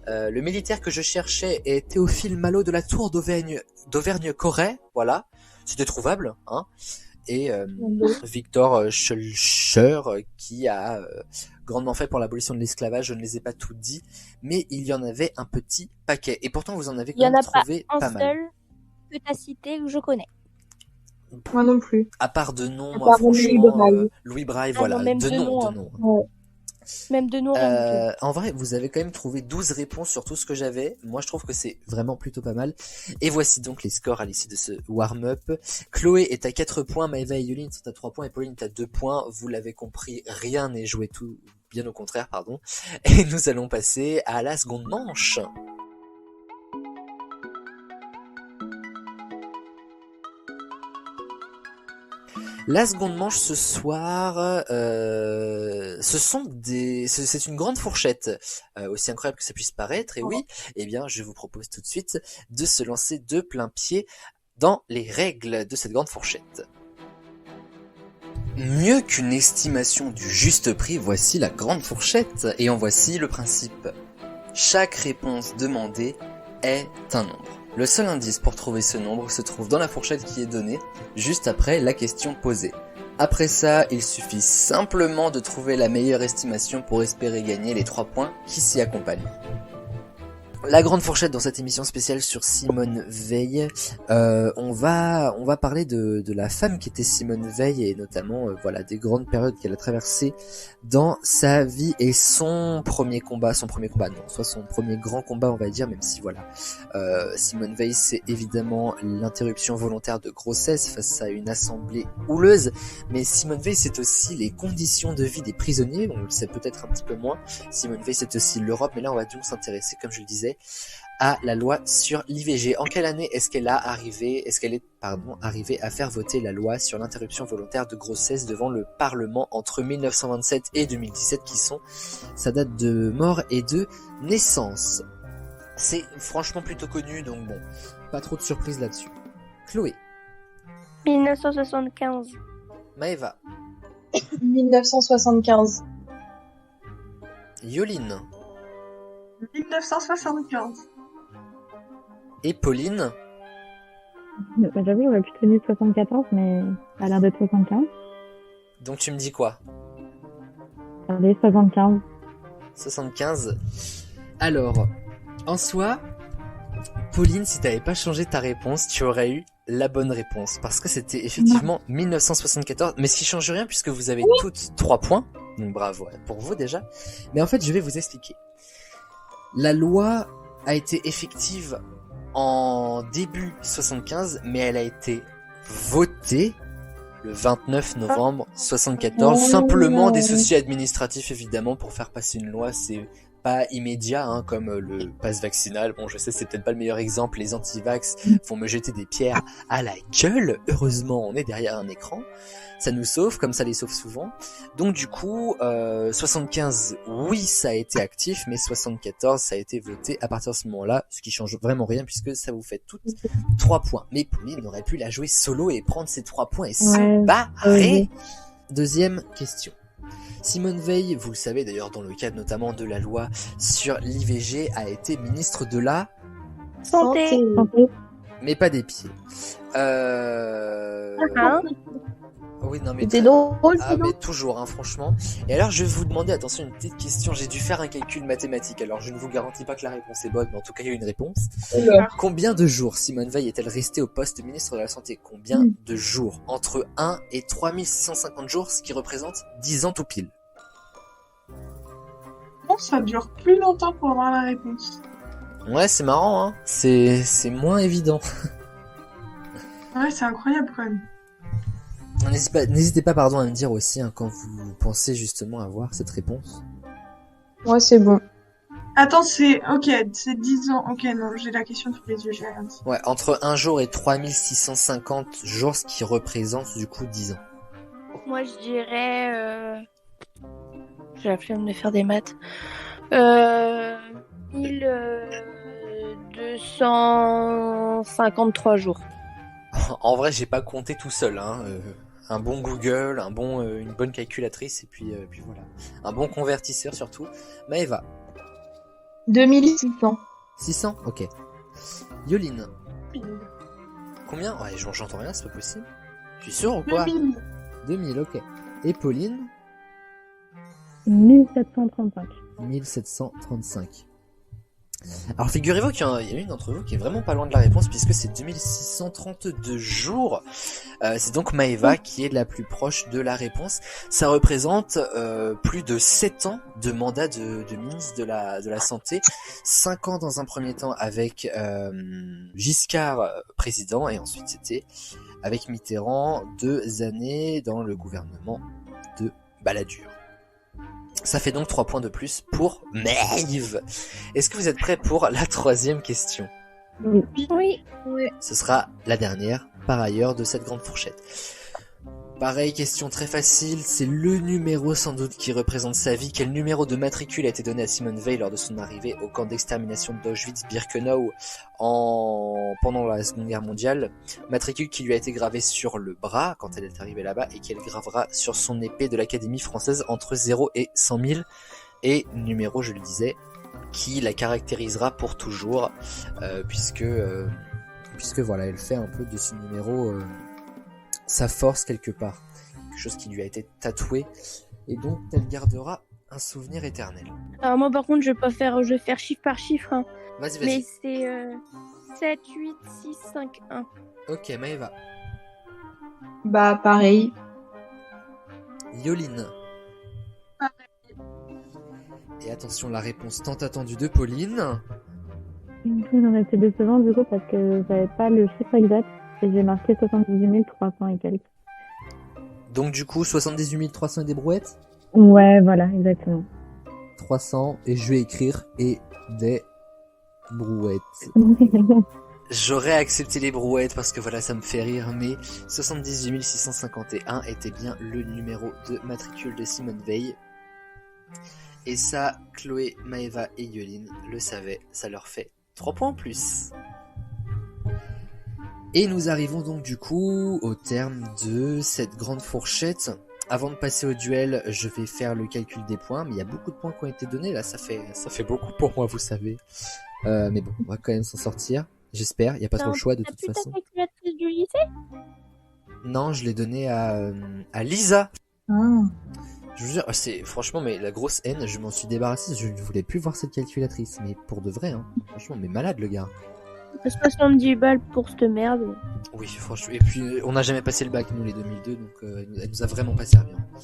Speaker 1: Le militaire que je cherchais est Théophile Malot de la Tour d'Auvergne-Corray, voilà, c'était trouvable, hein. Et Victor Schulcher, qui a grandement fait pour l'abolition de l'esclavage. Je ne les ai pas toutes dit, mais il y en avait un petit paquet. Et pourtant, vous en avez
Speaker 3: Il y
Speaker 1: quand
Speaker 3: en
Speaker 1: même
Speaker 3: a pas
Speaker 1: trouvé
Speaker 3: un
Speaker 1: pas mal.
Speaker 3: seul que t'as cité que je connais.
Speaker 2: Moi non plus.
Speaker 1: À part de nom,
Speaker 2: À
Speaker 1: moi,
Speaker 2: part Louis
Speaker 1: franchement,
Speaker 2: Braille.
Speaker 1: Louis Braille,
Speaker 3: Ah
Speaker 1: voilà,
Speaker 3: non, même
Speaker 1: de
Speaker 3: de
Speaker 1: nom,
Speaker 3: nom,
Speaker 1: de nom.
Speaker 2: Ouais.
Speaker 3: Même de nom, rien du tout.
Speaker 1: En vrai, vous avez quand même trouvé 12 réponses sur tout ce que j'avais. Moi, je trouve que c'est vraiment plutôt pas mal. Et voici donc les scores à l'issue de ce warm-up. Chloé est à 4 points, Maëva et Yoline sont à 3 points, et Pauline est à 2 points. Vous l'avez compris, rien n'est joué tout, bien au contraire, pardon. Et nous allons passer à la seconde manche. La seconde manche ce soir, c'est une grande fourchette, aussi incroyable que ça puisse paraître. Et oui, eh bien, je vous propose tout de suite de se lancer de plein pied dans les règles de cette grande fourchette. Mieux qu'une estimation du juste prix, voici la grande fourchette, et en voici le principe. Chaque réponse demandée est un nombre. Le seul indice pour trouver ce nombre se trouve dans la fourchette qui est donnée, juste après la question posée. Après ça, il suffit simplement de trouver la meilleure estimation pour espérer gagner les 3 points qui s'y accompagnent. La grande fourchette dans cette émission spéciale sur Simone Veil, on va parler de la femme qui était Simone Veil et notamment voilà des grandes périodes qu'elle a traversées dans sa vie et son premier combat non, soit son premier grand combat on va dire, même si voilà Simone Veil c'est évidemment l'interruption volontaire de grossesse face à une assemblée houleuse, mais Simone Veil c'est aussi les conditions de vie des prisonniers, on le sait peut-être un petit peu moins. Simone Veil c'est aussi l'Europe, mais là on va donc s'intéresser, comme je le disais, à la loi sur l'IVG. En quelle année est-ce qu'elle est arrivée à faire voter la loi sur l'interruption volontaire de grossesse devant le Parlement entre 1927 et 2017, qui sont sa date de mort et de naissance. C'est franchement plutôt connu, donc bon, pas trop de surprises là-dessus. Chloé.
Speaker 3: 1975.
Speaker 1: Maëva,
Speaker 2: 1975.
Speaker 1: Yoline
Speaker 4: 1975.
Speaker 1: et Pauline.
Speaker 5: Bah, j'avoue, j'aurais plutôt dit 74, mais ça a l'air d'être 75.
Speaker 1: Donc tu me dis quoi?
Speaker 5: Allez, 75.
Speaker 1: 75. Alors, en soi, Pauline, si t'avais pas changé ta réponse, tu aurais eu la bonne réponse. Parce que c'était effectivement 1974. Mais ce qui change rien puisque vous avez toutes 3 points. Donc bravo pour vous déjà. Mais en fait, je vais vous expliquer. La loi a été effective en début 75, mais elle a été votée le 29 novembre 74. Simplement des soucis administratifs, évidemment, pour faire passer une loi. C'est pas immédiat, hein, comme le pass vaccinal. Bon, je sais, c'est peut-être pas le meilleur exemple. Les anti-vax vont me jeter des pierres à la gueule. Heureusement, on est derrière un écran. Ça nous sauve, comme ça les sauve souvent. Donc du coup, 75, oui, ça a été actif, mais 74, ça a été voté à partir de ce moment-là, ce qui change vraiment rien puisque ça vous fait toutes 3 points. Mais Pauline aurait pu la jouer solo et prendre ses 3 points et se barrer. Deuxième question. Simone Veil, vous le savez d'ailleurs dans le cadre notamment de la loi sur l'IVG, a été ministre de la
Speaker 3: Santé.
Speaker 1: mais pas des pieds. Oui, non, mais
Speaker 2: C'était drôle,
Speaker 1: ah, mais toujours, hein, franchement. Et alors, je vais vous demander, attention, une petite question. J'ai dû faire un calcul mathématique. Alors, je ne vous garantis pas que la réponse est bonne, mais en tout cas, il y a une réponse. Combien de jours Simone Veil est-elle restée au poste de ministre de la Santé? Combien de jours? Entre 1 et 3650 jours, ce qui représente 10 ans tout pile.
Speaker 4: Bon, ça dure plus longtemps pour avoir la réponse.
Speaker 1: Ouais, c'est marrant, hein. C'est moins évident.
Speaker 4: Ouais, c'est incroyable quand même.
Speaker 1: N'hésitez pas, pardon, à me dire aussi, hein, quand vous pensez justement avoir cette réponse.
Speaker 2: Ouais, c'est bon.
Speaker 4: Attends, c'est 10 ans. Ok, non, j'ai la question sous les yeux, j'ai rien dit.
Speaker 1: Ouais, entre 1 jour et 3650 jours, ce qui représente du coup 10 ans.
Speaker 3: Moi, je dirais... J'ai la flemme de faire des maths. 1253 jours.
Speaker 1: En vrai, j'ai pas compté tout seul, hein. Un bon Google, une bonne calculatrice, et puis voilà. Un bon convertisseur surtout. Maëva.
Speaker 2: 2600.
Speaker 1: 600? Ok. Yoline. Combien? Ouais, j'entends rien, c'est pas possible. Je suis sûr ou quoi? 2000, ok. Et Pauline?
Speaker 5: 1735.
Speaker 1: 1735. Alors figurez-vous qu'il y a une d'entre vous qui est vraiment pas loin de la réponse puisque c'est 2632 jours. C'est donc Maëva qui est la plus proche de la réponse. Ça représente plus de 7 ans de mandat de ministre de la Santé. 5 ans dans un premier temps avec Giscard président et ensuite c'était avec Mitterrand 2 années dans le gouvernement de Balladur. Ça fait donc 3 points de plus pour Maëve. Est-ce que vous êtes prêts pour la 3e question?
Speaker 3: Oui.
Speaker 1: Ce sera la dernière, par ailleurs, de cette grande fourchette. Pareil, question très facile, c'est le numéro sans doute qui représente sa vie. Quel numéro de matricule a été donné à Simone Veil lors de son arrivée au camp d'extermination d'Auschwitz-Birkenau pendant la Seconde Guerre mondiale? Matricule qui lui a été gravé sur le bras quand elle est arrivée là-bas et qu'elle gravera sur son épée de l'Académie française entre 0 et 100 000. Et numéro, je le disais, qui la caractérisera pour toujours, puisque voilà, elle fait un peu de ce numéro sa force quelque part, quelque chose qui lui a été tatoué et dont elle gardera un souvenir éternel.
Speaker 3: Alors moi par contre je vais faire chiffre par chiffre, hein.
Speaker 1: Vas-y.
Speaker 3: Mais c'est 7, 8, 6, 5, 1.
Speaker 1: Ok, Maëva.
Speaker 2: Bah, pareil.
Speaker 1: Yoline. Et attention, la réponse tant attendue de Pauline.
Speaker 5: Non, mais c'est décevant du coup parce que j'avais pas le chiffre exact et j'ai marqué 78 300 et quelques.
Speaker 1: Donc du coup, 78 300 et des brouettes?
Speaker 5: Ouais, voilà, exactement.
Speaker 1: 300 et je vais écrire et des brouettes. J'aurais accepté les brouettes parce que voilà, ça me fait rire, mais 78 651 était bien le numéro de matricule de Simone Veil. Et ça, Chloé, Maëva et Yoline le savaient, ça leur fait 3 points en plus. Et nous arrivons donc du coup au terme de cette grande fourchette. Avant de passer au duel, je vais faire le calcul des points, mais il y a beaucoup de points qui ont été donnés là, ça fait beaucoup pour moi, vous savez. Mais bon, on va quand même s'en sortir, j'espère, il n'y a pas trop le choix de toute façon.
Speaker 3: T'as plus ta calculatrice du lycée?
Speaker 1: Non, je l'ai donné à Lisa.
Speaker 2: Ah.
Speaker 1: Je vous jure, franchement, mais la grosse haine, je m'en suis débarrassé, je ne voulais plus voir cette calculatrice, mais pour de vrai, hein. Franchement, mais malade le gars.
Speaker 3: 70 balles pour cette merde.
Speaker 1: Oui, franchement, et puis on n'a jamais passé le bac, nous les 2002, donc elle nous a vraiment pas servi. Hein.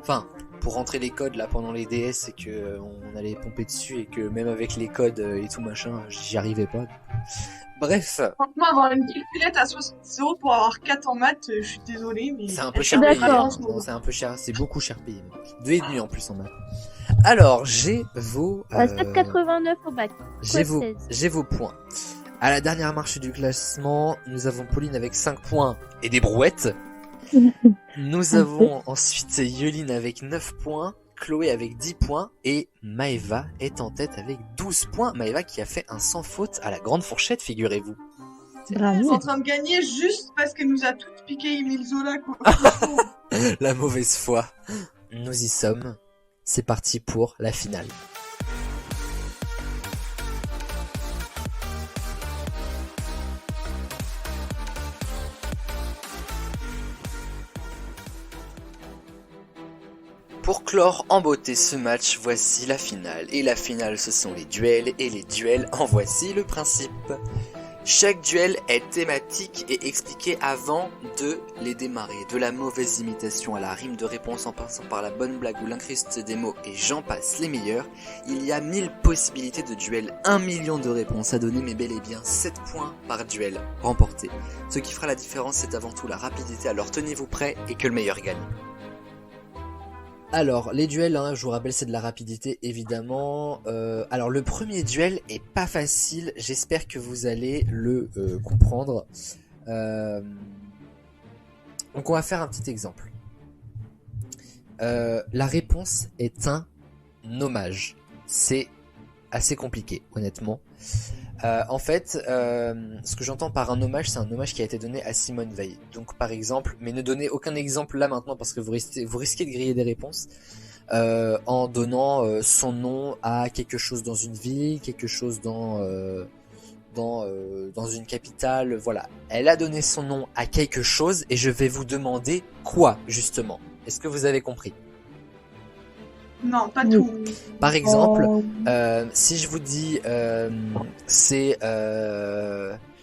Speaker 1: Enfin, pour rentrer les codes là pendant les DS, c'est que on allait pomper dessus et que même avec les codes et tout machin, j'y arrivais pas. Bref.
Speaker 4: Franchement, avoir une calculette à 70 € pour avoir 4 en maths, je suis désolée, mais...
Speaker 1: C'est un peu cher payé.
Speaker 3: D'accord.
Speaker 1: Non, c'est un peu cher, c'est beaucoup cher payé. 2,5 en plus en maths. Alors, j'ai vos...
Speaker 3: 7,89 au bac.
Speaker 1: J'ai vos points. À la dernière marche du classement, nous avons Pauline avec 5 points et des brouettes. Nous avons ensuite Yoline avec 9 points, Chloé avec 10 points et Maëva est en tête avec 12 points. Maëva qui a fait un sans faute à la grande fourchette, figurez-vous.
Speaker 4: Elle est en train de gagner juste parce qu'elle nous a toutes piqué Émile Zola, quoi.
Speaker 1: La mauvaise foi. Nous y sommes. C'est parti pour la finale. Pour clore en beauté ce match, voici la finale. Et la finale, ce sont les duels, et les duels, en voici le principe. Chaque duel est thématique et expliqué avant de les démarrer. De la mauvaise imitation à la rime de réponse en passant par la bonne blague ou l'incruste des mots et j'en passe les meilleurs, il y a 1000 possibilités de duel, 1 million de réponses à donner mais bel et bien 7 points par duel remporté. Ce qui fera la différence, c'est avant tout la rapidité, alors tenez-vous prêts et que le meilleur gagne. Alors, les duels, hein, je vous rappelle, c'est de la rapidité, évidemment. Alors, le premier duel est pas facile. J'espère que vous allez le comprendre. Donc, on va faire un petit exemple. La réponse est un hommage. C'est assez compliqué, honnêtement. En fait, ce que j'entends par un hommage, c'est un hommage qui a été donné à Simone Veil. Donc par exemple, mais ne donnez aucun exemple là maintenant parce que vous risquez de griller des réponses en donnant son nom à quelque chose dans une ville, quelque chose dans une capitale, voilà. Elle a donné son nom à quelque chose et je vais vous demander quoi justement. Est-ce que vous avez compris ?
Speaker 4: Non, pas tout.
Speaker 1: Par exemple, si je vous dis c'est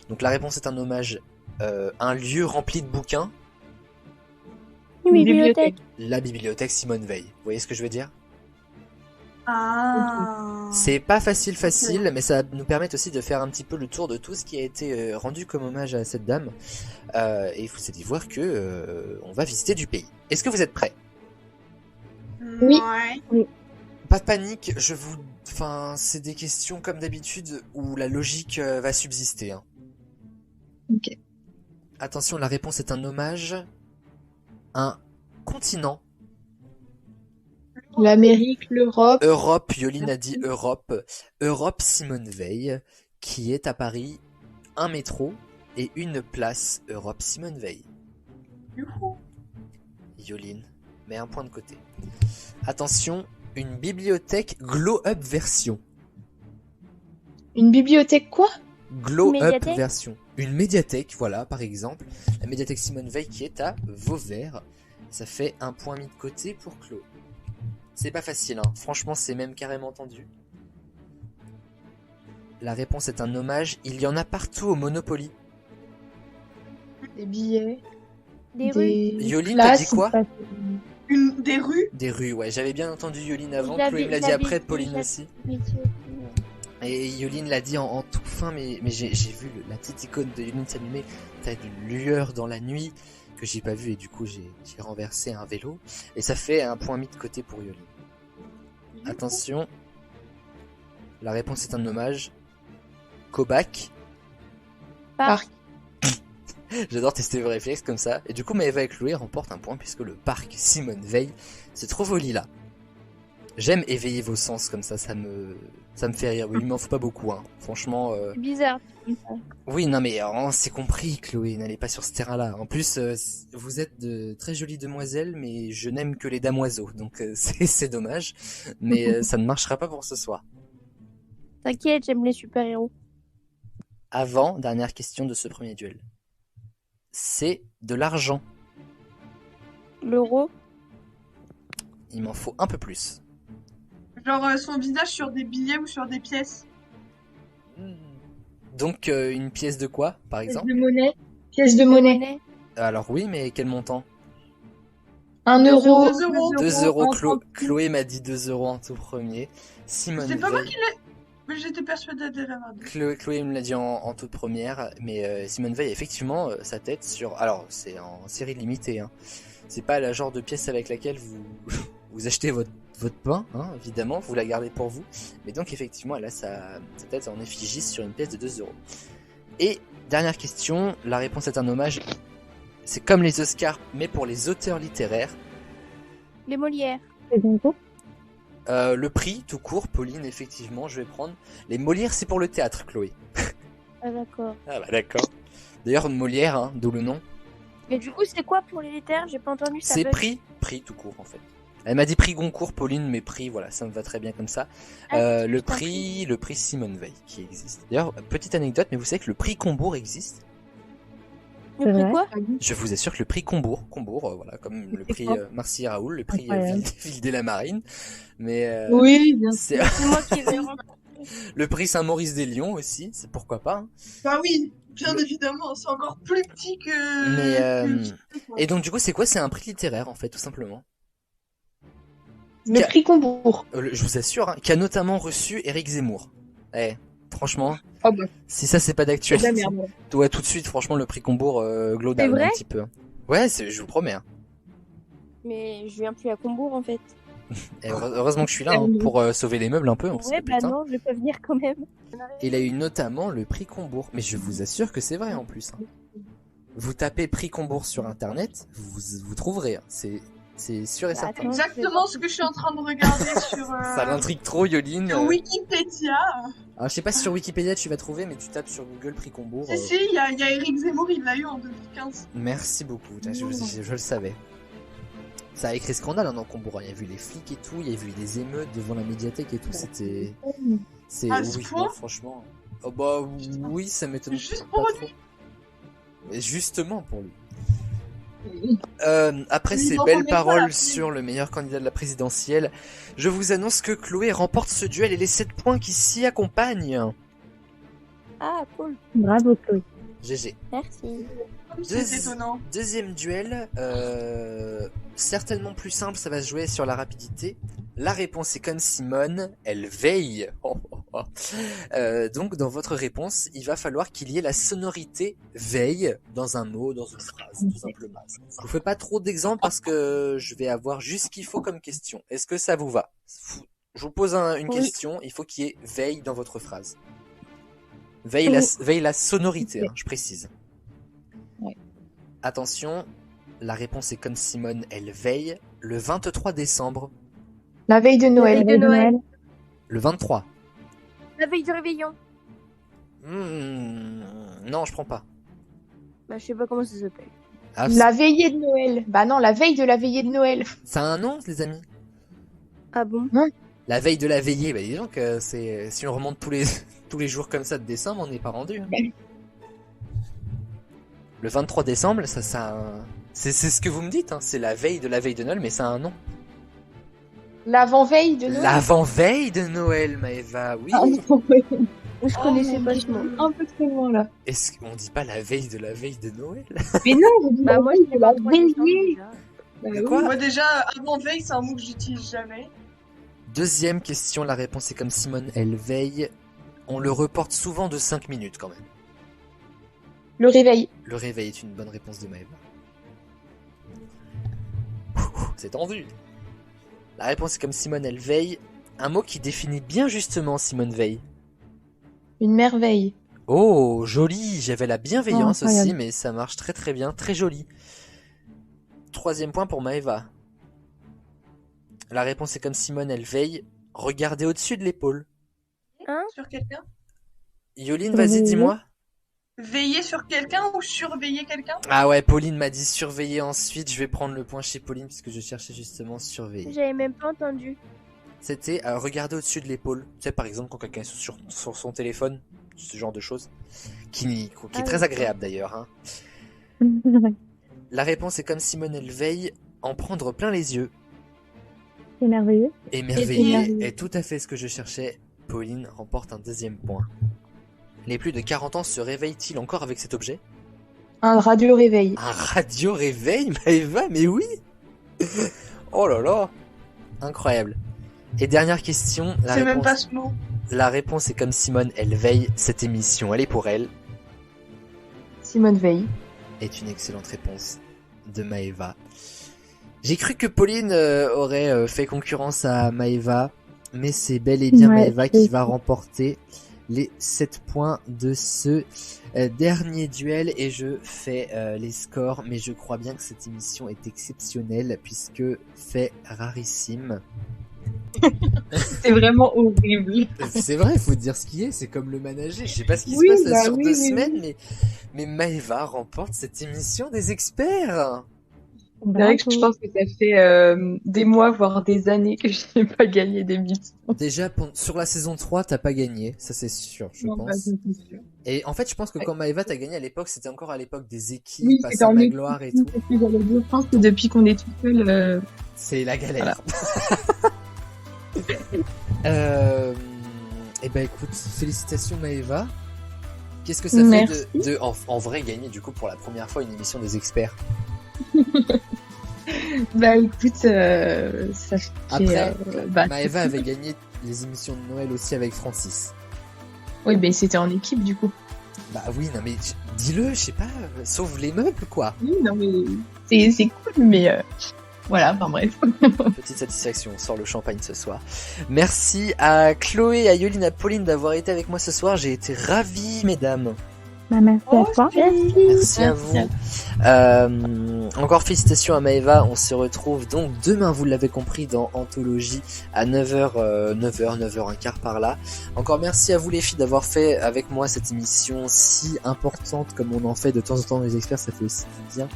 Speaker 1: donc la réponse est un hommage, un lieu rempli de bouquins.
Speaker 3: Une bibliothèque.
Speaker 1: La bibliothèque Simone Veil. Vous voyez ce que je veux dire ?
Speaker 4: Ah.
Speaker 1: C'est pas facile, mais ça va nous permettre aussi de faire un petit peu le tour de tout ce qui a été rendu comme hommage à cette dame. Et il faut se voir que on va visiter du pays. Est-ce que vous êtes prêts ?
Speaker 2: Oui.
Speaker 4: Ouais.
Speaker 1: Pas de panique, c'est des questions comme d'habitude où la logique va subsister. Hein.
Speaker 2: Ok.
Speaker 1: Attention, la réponse est un hommage, un continent.
Speaker 2: L'Amérique, l'Europe.
Speaker 1: Europe, Yoline a dit Europe. Europe Simone Veil, qui est à Paris, un métro et une place Europe Simone Veil. Yoline, met un point de côté. Attention, une bibliothèque glow-up version.
Speaker 2: Une bibliothèque quoi ?
Speaker 1: Glow-up version. Une médiathèque, voilà, par exemple. La médiathèque Simone Veil qui est à Vauvert. Ça fait un point mis de côté pour Chloé. C'est pas facile, hein. Franchement, c'est même carrément tendu. La réponse est un hommage. Il y en a partout au Monopoly.
Speaker 2: Des billets.
Speaker 3: Des rues.
Speaker 1: Yoline, t'as dit quoi ?
Speaker 4: Des rues.
Speaker 1: Des rues, ouais. J'avais bien entendu Yoline avant. Chloé me l'a dit
Speaker 3: l'avais
Speaker 1: après,
Speaker 3: dit,
Speaker 1: Pauline aussi. Et Yoline l'a dit en tout fin, mais j'ai vu la petite icône de Yoline s'allumer. T'as une lueur dans la nuit que j'ai pas vu et du coup j'ai renversé un vélo. Et ça fait un point mis de côté pour Yoline. Attention. La réponse est un hommage. Kobac.
Speaker 2: Parc.
Speaker 1: J'adore tester vos réflexes comme ça. Et du coup, Maëva et Chloé remportent un point puisque le parc Simone Veil se trouve au Lilas. J'aime éveiller vos sens comme ça me fait rire. Oui, il m'en faut pas beaucoup, hein. Franchement.
Speaker 3: C'est bizarre.
Speaker 1: Oui, non mais c'est compris, Chloé, n'allez pas sur ce terrain-là. En plus, vous êtes de très jolies demoiselles, mais je n'aime que les damoiseaux, donc c'est dommage. Mais ça ne marchera pas pour ce soir.
Speaker 3: T'inquiète, j'aime les super-héros.
Speaker 1: Avant, dernière question de ce premier duel. C'est de l'argent.
Speaker 3: L'euro.
Speaker 1: Il m'en faut un peu plus.
Speaker 4: Genre son visage sur des billets ou sur des pièces.
Speaker 1: Donc une pièce de quoi, par
Speaker 2: Pièce
Speaker 1: exemple?
Speaker 2: de monnaie. Pièce de monnaie.
Speaker 1: Alors oui, mais quel montant?
Speaker 2: 1 euro.
Speaker 4: 2 euros.
Speaker 1: 2 euros.
Speaker 2: en centime.
Speaker 1: Chloé m'a dit 2 euros en tout premier. Simone
Speaker 4: C'est pas moi
Speaker 1: Veil.
Speaker 4: qui l'ai. Mais j'étais persuadée de l'avoir dit.
Speaker 1: Chloé me l'a dit en toute première, mais Simone Veil, effectivement, sa tête sur... Alors, c'est en série limitée, hein. C'est pas la genre de pièce avec laquelle vous achetez votre pain, hein, évidemment, vous la gardez pour vous. Mais donc, effectivement, elle a sa tête en effigie sur une pièce de 2 euros. Et, dernière question, la réponse est un hommage. C'est comme les Oscars, mais pour les auteurs littéraires.
Speaker 3: Les Molières.
Speaker 5: C'est Goncourt.
Speaker 1: Le prix, tout court, Pauline, effectivement, je vais prendre. Les Molières, c'est pour le théâtre, Chloé.
Speaker 3: Ah d'accord.
Speaker 1: Ah bah d'accord. D'ailleurs, Molière, hein, d'où le nom.
Speaker 3: Mais du coup, c'est quoi pour les littéraires? J'ai pas entendu ça.
Speaker 1: C'est
Speaker 3: bug.
Speaker 1: prix tout court en fait. Elle m'a dit prix Goncourt, Pauline, mais prix, voilà, ça me va très bien comme ça.
Speaker 3: Ah,
Speaker 1: le
Speaker 3: putain,
Speaker 1: prix Simone Veil qui existe. D'ailleurs, petite anecdote, mais vous savez que le prix Combourg existe.
Speaker 3: Le
Speaker 5: C'est
Speaker 3: prix
Speaker 5: vrai
Speaker 3: quoi?
Speaker 1: Je vous assure que le prix Combourg, voilà, comme le prix
Speaker 5: quoi
Speaker 1: Marcy Raoul, le prix
Speaker 5: Incroyable.
Speaker 1: Ville-des-la-Marine, mais
Speaker 2: Oui, bien sûr.
Speaker 1: c'est
Speaker 3: C'est moi qui vais rentrer.
Speaker 1: le prix Saint-Maurice-des-Lions aussi, c'est pourquoi pas. Hein.
Speaker 4: Bah oui, bien évidemment, c'est encore plus petit que.
Speaker 1: Mais
Speaker 4: que-
Speaker 1: et donc du coup, c'est quoi? C'est un prix littéraire en fait, tout simplement.
Speaker 2: Le prix Combourg.
Speaker 1: Je vous assure, hein, qu'a notamment reçu Éric Zemmour. Franchement,
Speaker 2: Ah bah,
Speaker 1: si ça c'est pas
Speaker 2: c'est de la
Speaker 1: d'actualité,
Speaker 2: merde.
Speaker 1: ouais, tout de suite, franchement, le prix Combourg, glow
Speaker 3: C'est
Speaker 1: down
Speaker 3: vrai
Speaker 1: un petit peu. Ouais, je vous promets. Hein.
Speaker 3: Mais je viens plus à Combourg en fait.
Speaker 1: Et heureusement que je suis là hein, pour sauver les meubles un peu. Hein, parce
Speaker 3: Ouais,
Speaker 1: que,
Speaker 3: bah
Speaker 1: putain.
Speaker 3: non, je vais pas venir quand même.
Speaker 1: Il a eu notamment le prix Combourg. Mais je vous assure que c'est vrai en plus. Hein. Vous tapez prix Combourg sur internet, vous trouverez. Hein. C'est sûr et
Speaker 3: Bah,
Speaker 1: certain.
Speaker 3: attends.
Speaker 4: Exactement ce que je suis en train de regarder sur,
Speaker 1: Ça l'intrigue trop, Yoline.
Speaker 4: sur Wikipédia.
Speaker 1: Alors, je sais pas si sur Wikipédia tu vas trouver, mais tu tapes sur Google prix Combourg.
Speaker 4: Si, il y a Eric Zemmour, il l'a eu en 2015.
Speaker 1: Merci beaucoup, je le savais. Ça a écrit scandale hein, dans Combourg. Il y a vu les flics et tout, il y a vu des émeutes devant la médiathèque et tout. C'est
Speaker 4: À ce
Speaker 1: oui,
Speaker 4: point
Speaker 1: non, franchement. Oh bah oui, ça m'étonne
Speaker 4: Juste
Speaker 1: pas
Speaker 4: pour
Speaker 1: trop. Mais justement pour lui.
Speaker 2: Oui.
Speaker 1: Après
Speaker 4: Mais
Speaker 1: ces
Speaker 4: ils en
Speaker 1: belles
Speaker 4: remettent pas
Speaker 1: paroles
Speaker 4: la
Speaker 1: sur le meilleur candidat de la présidentielle, je vous annonce que Chloé remporte ce duel et les 7 points qui s'y accompagnent.
Speaker 3: Ah, cool.
Speaker 5: Bravo, Chloé.
Speaker 1: GG.
Speaker 3: Merci.
Speaker 4: C'est étonnant.
Speaker 1: Deuxième duel, certainement plus simple, ça va se jouer sur la rapidité. La réponse est comme Simone, elle veille. Donc dans votre réponse, il va falloir qu'il y ait la sonorité veille dans un mot, dans une phrase, tout simplement. Je vous fais pas trop d'exemples parce que je vais avoir juste ce qu'il faut comme question. Est-ce que ça vous va? Je vous pose une
Speaker 3: Oui.
Speaker 1: question, il faut qu'il y ait veille dans votre phrase. Veille la sonorité, hein, je précise.
Speaker 2: Ouais.
Speaker 1: Attention, la réponse est comme Simone, elle veille le 23 décembre.
Speaker 2: La veille de Noël.
Speaker 3: veille de Noël.
Speaker 1: Le 23.
Speaker 3: La veille du réveillon.
Speaker 1: Non, je prends pas.
Speaker 3: Bah, je sais pas comment ça s'appelle.
Speaker 1: Ah,
Speaker 2: La veillée de Noël. Bah non, la veille de la veillée de Noël.
Speaker 1: ça a un nom, les amis?
Speaker 3: Ah bon?
Speaker 1: La veille de la veillée, bah dis donc, si on remonte tous les jours comme ça de décembre, on n'est pas rendu. Hein. Le 23 décembre, c'est ce que vous me dites, hein. C'est la veille de Noël, mais ça a un nom.
Speaker 2: L'avant-veille de Noël.
Speaker 1: L'avant-veille de Noël, Maëva, oui.
Speaker 2: Ah non, ouais.
Speaker 3: Je connaissais pas ce mot.
Speaker 2: Un peu très loin là.
Speaker 1: Est-ce qu'on dit pas la veille de Noël?
Speaker 2: Mais non, je dis
Speaker 3: Bah,
Speaker 2: la
Speaker 3: moi,
Speaker 2: veille
Speaker 3: je
Speaker 2: de la
Speaker 3: pas
Speaker 2: veillée.
Speaker 3: déjà.
Speaker 2: Bah
Speaker 1: De
Speaker 2: oui.
Speaker 1: quoi?
Speaker 4: Moi déjà, avant-veille, c'est un mot que j'utilise jamais.
Speaker 1: Deuxième question, la réponse est comme Simone, elle veille. On le reporte souvent de 5 minutes quand même.
Speaker 2: Le réveil.
Speaker 1: Le réveil est une bonne réponse de Maëva. C'est tendu. La réponse est comme Simone, elle veille. Un mot qui définit bien justement Simone Veil.
Speaker 2: Une merveille.
Speaker 1: Oh, joli. J'avais la bienveillance
Speaker 2: Oh, incroyable.
Speaker 1: aussi, mais ça marche très très bien, très joli. Troisième point pour Maëva. La réponse est comme Simone, elle veille. Regardez au-dessus de l'épaule.
Speaker 4: Sur quelqu'un?
Speaker 1: Yoline, vas-y, dis-moi.
Speaker 4: Veiller sur quelqu'un ou surveiller quelqu'un?
Speaker 1: Ah ouais, Pauline m'a dit surveiller ensuite. Je vais prendre le point chez Pauline puisque je cherchais justement surveiller.
Speaker 3: J'avais même pas entendu.
Speaker 1: C'était regarder au-dessus de l'épaule. Tu sais, par exemple, quand quelqu'un est sur son téléphone, ce genre de choses. Qui est très agréable d'ailleurs. Hein. La réponse est comme Simone, elle veille, en prendre plein les yeux.
Speaker 5: C'est merveilleux.
Speaker 1: Émerveillé est tout à fait ce que je cherchais. Pauline remporte un deuxième point. Les plus de 40 ans se réveillent-ils encore avec cet objet?
Speaker 2: Un radio réveil.
Speaker 1: Un radio réveil, Maëva, mais oui. Oh là là. Incroyable. Et dernière question.
Speaker 4: C'est même pas ce mot.
Speaker 1: La réponse est comme Simone, elle veille. Cette émission, elle est pour elle.
Speaker 2: Simone Veil.
Speaker 1: Est une excellente réponse de Maëva. J'ai cru que Pauline aurait fait concurrence à Maëva, mais c'est bel et bien Maëva qui va remporter les 7 points de ce dernier duel et je fais les scores, mais je crois bien que cette émission est exceptionnelle puisque fait rarissime.
Speaker 2: C'est vraiment horrible.
Speaker 1: C'est vrai, faut dire ce qui est, c'est comme le manager. Je sais pas ce qui se passe là sur 2 semaines, mais Maëva remporte cette émission des experts.
Speaker 2: C'est vrai que je pense que ça fait des mois, voire des années que je n'ai pas gagné d'émission.
Speaker 1: Déjà, sur la saison 3, t'as pas gagné, ça c'est sûr, je pense.
Speaker 2: Bah, c'est sûr.
Speaker 1: Et en fait, je pense que quand Maëva t'a gagné à l'époque, c'était encore à l'époque des équipes,
Speaker 2: Oui,
Speaker 1: à
Speaker 2: c'était en
Speaker 1: Saint-Magloire et tout.
Speaker 2: Je pense que depuis qu'on est tout seul,
Speaker 1: C'est la galère. Et ben écoute, félicitations Maëva. Qu'est-ce que ça fait de en vrai gagner du coup pour la première fois une émission des experts?
Speaker 2: Bah écoute, ça fait...
Speaker 1: Après, Maëva avait gagné les émissions de Noël aussi avec Francis.
Speaker 2: Oui, mais c'était en équipe du coup.
Speaker 1: Bah oui, non mais dis-le, je sais pas, sauve les meubles quoi.
Speaker 2: Oui, non mais c'est cool, mais voilà, enfin bref.
Speaker 1: Petite satisfaction, on sort le champagne ce soir. Merci à Chloé, à Yoline, à Pauline d'avoir été avec moi ce soir, j'ai été ravi mesdames.
Speaker 5: Bah, merci à toi.
Speaker 1: Merci à vous. Encore félicitations à Maëva. On se retrouve donc demain, vous l'avez compris, dans Anthologie à 9h15 par là. Encore merci à vous les filles d'avoir fait avec moi cette émission si importante comme on en fait de temps en temps les experts, ça fait aussi du bien.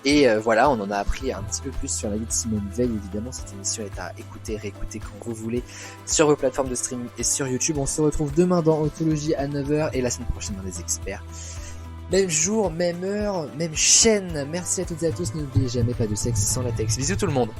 Speaker 1: Et voilà, on en a appris un petit peu plus sur la vie de Simone Veil. Évidemment, cette émission est à écouter, réécouter quand vous voulez sur vos plateformes de streaming et sur YouTube. On se retrouve demain dans Anthologie à 9h et la semaine prochaine dans les experts. Même jour, même heure, même chaîne. Merci à toutes et à tous. N'oubliez jamais, pas de sexe sans latex. Bisous tout le monde.